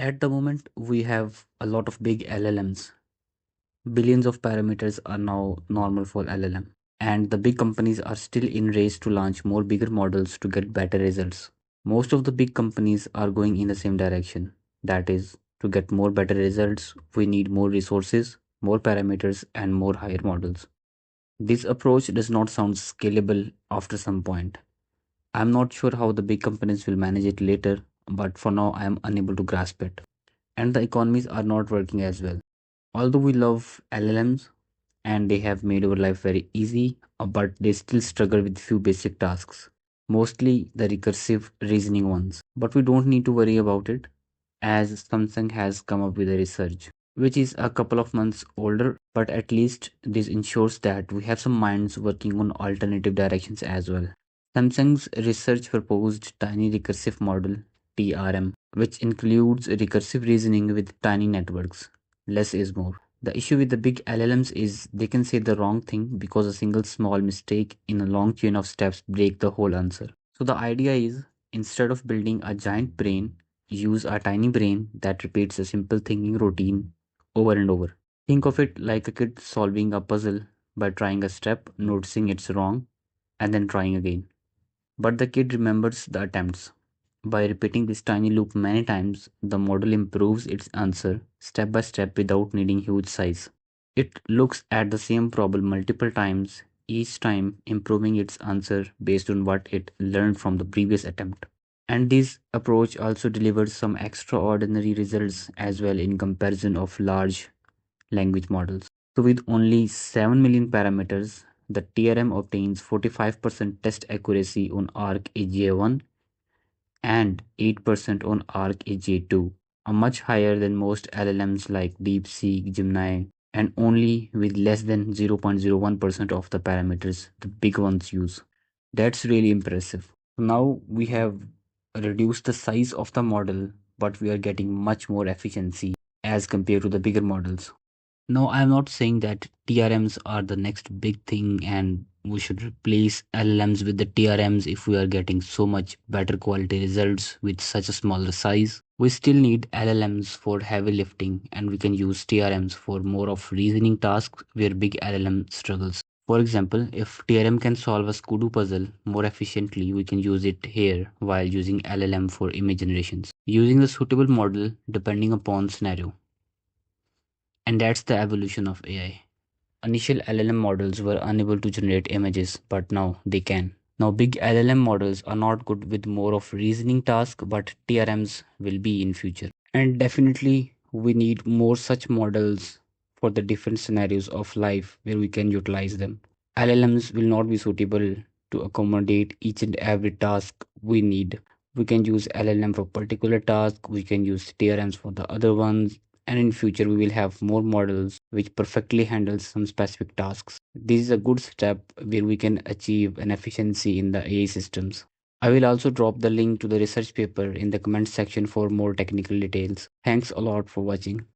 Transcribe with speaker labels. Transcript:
Speaker 1: At the moment, we have a lot of big LLMs. Billions of parameters are now normal for LLM. And the big companies are still in race to launch more bigger models to get better results. Most of the big companies are going in the same direction. That is, to get more better results, we need more resources, more parameters, and more higher models. This approach does not sound scalable after some point. I'm not sure how the big companies will manage it later, but for now I am unable to grasp it. And the economies are not working as well. Although we love LLMs and they have made our life very easy, but they still struggle with few basic tasks, mostly the recursive reasoning ones. But we don't need to worry about it, as Samsung has come up with a research, which is a couple of months older, but at least this ensures that we have some minds working on alternative directions as well. Samsung's research proposed tiny recursive model TRM, which includes recursive reasoning with tiny networks. Less is more. The issue with the big LLMs is they can say the wrong thing because a single small mistake in a long chain of steps break the whole answer. So the idea is, instead of building a giant brain, use a tiny brain that repeats a simple thinking routine over and over. Think of it like a kid solving a puzzle by trying a step, noticing it's wrong, and then trying again. But the kid remembers the attempts. By repeating this tiny loop many times, the model improves its answer step by step without needing huge size. It looks at the same problem multiple times, each time improving its answer based on what it learned from the previous attempt. And this approach also delivers some extraordinary results as well in comparison of large language models. So with only 7 million parameters, the TRM obtains 45% test accuracy on ARC-AGI 1 and 8% on ARC-AGI 2, a much higher than most LLMs like DeepSeek, Gemini, and only with less than 0.01% of the parameters the big ones use. That's really impressive. Now we have reduced the size of the model, but we are getting much more efficiency as compared to the bigger models. No, I'm not saying that TRMs are the next big thing and we should replace LLMs with the TRMs if we are getting so much better quality results with such a smaller size. We still need LLMs for heavy lifting and we can use TRMs for more of reasoning tasks where big LLM struggles. For example, if TRM can solve a Scooby puzzle more efficiently, we can use it here while using LLM for image generations. Using the suitable model depending upon scenario. And that's the evolution of AI. Initial LLM models were unable to generate images, but now they can. Now, big LLM models are not good with more of reasoning tasks, but TRMs will be in future. And definitely, we need more such models for the different scenarios of life where we can utilize them. LLMs will not be suitable to accommodate each and every task we need. We can use LLM for particular task, we can use TRMs for the other ones, and in future we will have more models which perfectly handle some specific tasks. This is a good step where we can achieve an efficiency in the AI systems. I will also drop the link to the research paper in the comment section for more technical details. Thanks a lot for watching.